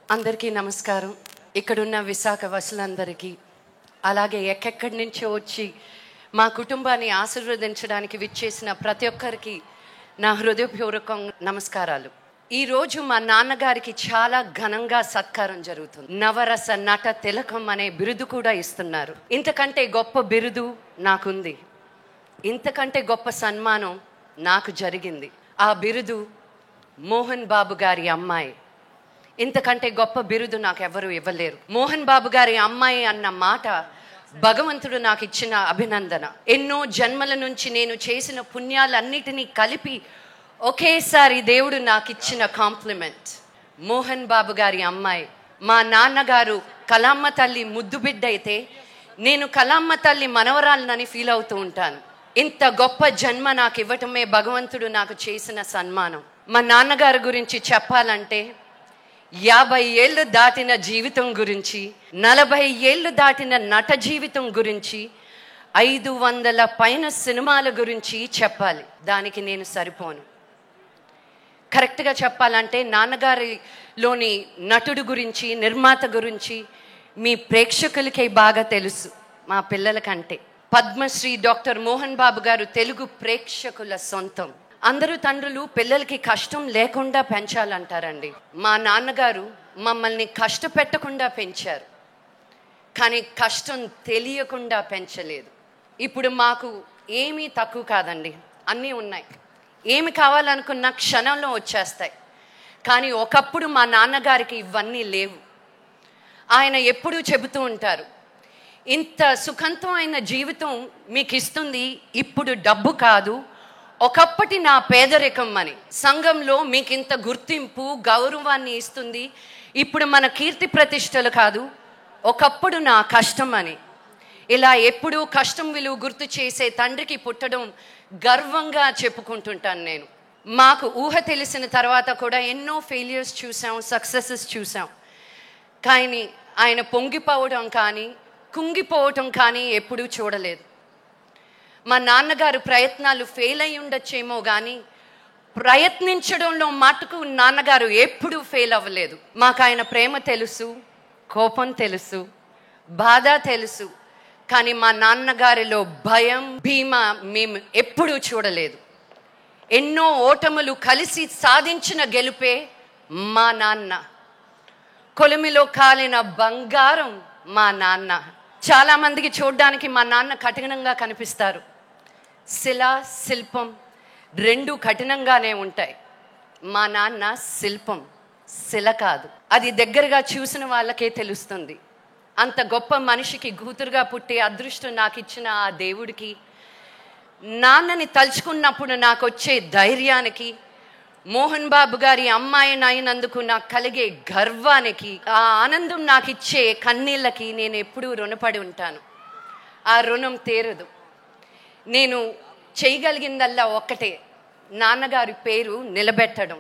అందరికీ నమస్కారం. ఇక్కడున్న విశాఖ వాసులందరికీ, అలాగే ఎక్కడి నుంచో వచ్చి మా కుటుంబాన్ని ఆశీర్వదించడానికి విచ్చేసిన ప్రతి ఒక్కరికి నా హృదయపూర్వక నమస్కారాలు. ఈరోజు మా నాన్నగారికి చాలా ఘనంగా సత్కారం జరుగుతుంది. నవరస నట తిలకం అనే బిరుదు కూడా ఇస్తున్నారు. ఇంతకంటే గొప్ప బిరుదు నాకుంది. ఇంతకంటే గొప్ప సన్మానం నాకు జరిగింది. ఆ బిరుదు మోహన్ బాబు గారి అమ్మాయి. ఇంతకంటే గొప్ప బిరుదు నాకు ఎవరు ఇవ్వలేరు. మోహన్ బాబు గారి అమ్మాయి అన్న మాట భగవంతుడు నాకు ఇచ్చిన అభినందన. ఎన్నో జన్మల నుంచి నేను చేసిన పుణ్యాలన్నిటినీ కలిపి ఒకేసారి దేవుడు నాకు ఇచ్చిన కాంప్లిమెంట్. మోహన్ బాబు గారి అమ్మాయి. మా నాన్నగారు కళామ్మ తల్లి ముద్దు బిడ్డ అయితే నేను కళామ్మ తల్లి మనవరాలనని ఫీల్ అవుతూ ఉంటాను. ఇంత గొప్ప జన్మ నాకు ఇవ్వటమే భగవంతుడు నాకు చేసిన సన్మానం. మా నాన్నగారి గురించి చెప్పాలంటే 50 ఏళ్ళు దాటిన జీవితం గురించి, 40 ఏళ్ళు దాటిన నట జీవితం గురించి, 500 పైన సినిమాల గురించి చెప్పాలి. దానికి నేను సరిపోను. కరెక్ట్గా చెప్పాలంటే నాన్నగారిలోని నటుడు గురించి, నిర్మాత గురించి మీ ప్రేక్షకులకే బాగా తెలుసు, మా పిల్లల కంటే. పద్మశ్రీ డాక్టర్ మోహన్ బాబు గారు తెలుగు ప్రేక్షకుల సొంతం. అందరూ తండ్రులు పిల్లలకి కష్టం లేకుండా పెంచాలంటారండి. మా నాన్నగారు మమ్మల్ని కష్టపెట్టకుండా పెంచారు, కానీ కష్టం తెలియకుండా పెంచలేదు. ఇప్పుడు మాకు ఏమీ తక్కువ కాదండి, అన్నీ ఉన్నాయి. ఏమి కావాలనుకున్న క్షణంలో వచ్చేస్తాయి. కానీ ఒకప్పుడు మా నాన్నగారికి ఇవన్నీ లేవు. ఆయన ఎప్పుడూ చెబుతూ ఉంటారు, ఇంత సుఖంతమైన జీవితం మీకు ఇస్తుంది ఇప్పుడు డబ్బు కాదు, ఒకప్పటి నా పేదరికం అని. సంఘంలో మీకు ఇంత గుర్తింపు గౌరవాన్ని ఇస్తుంది ఇప్పుడు మన కీర్తి ప్రతిష్టలు కాదు, ఒకప్పుడు నా కష్టం అని. ఇలా ఎప్పుడూ కష్టం విలువ గుర్తు చేసే తండ్రికి పుట్టడం గర్వంగా చెప్పుకుంటుంటాను నేను. మాకు ఊహ తెలిసిన తర్వాత కూడా ఎన్నో ఫెయిల్యూర్స్ చూసాం, సక్సెసెస్ చూసాం. కానీ ఆయన పొంగిపోవడం కానీ కుంగిపోవటం కానీ ఎప్పుడూ చూడలేదు. మా నాన్నగారు ప్రయత్నాలు ఫెయిల్ అయి ఉండొచ్చేమో కానీ ప్రయత్నించడంలో మటుకు నాన్నగారు ఎప్పుడూ ఫెయిల్ అవ్వలేదు. మాకు ఆయన ప్రేమ తెలుసు, కోపం తెలుసు, బాధ తెలుసు. కానీ మా నాన్నగారిలో భయం, భీమా మేము ఎప్పుడూ చూడలేదు. ఎన్నో ఓటములు కలిసి సాధించిన గెలుపే మా నాన్న. కొలిమిలో కాలిన బంగారం మా నాన్న. చాలామందికి చూడడానికి మా నాన్న కఠినంగా కనిపిస్తారు. శిల, శిల్పం రెండు కఠినంగానే ఉంటాయి. మా నాన్న శిల్పం, శిల కాదు. అది దగ్గరగా చూసిన వాళ్ళకే తెలుస్తుంది. అంత గొప్ప మనిషికి కూతురుగా పుట్టే అదృష్టం నాకు ఇచ్చిన ఆ దేవుడికి, నాన్నని తలుచుకున్నప్పుడు నాకు వచ్చే ధైర్యానికి, మోహన్ బాబు గారి అమ్మాయిని అయినందుకు నాకు కలిగే గర్వానికి, ఆ ఆనందం నాకు ఇచ్చే కన్నీళ్ళకి నేను ఎప్పుడూ రుణపడి ఉంటాను. ఆ రుణం తీరదు. నేను చేయగలిగిందల్లా ఒక్కటే, నాన్నగారి పేరు నిలబెట్టడం.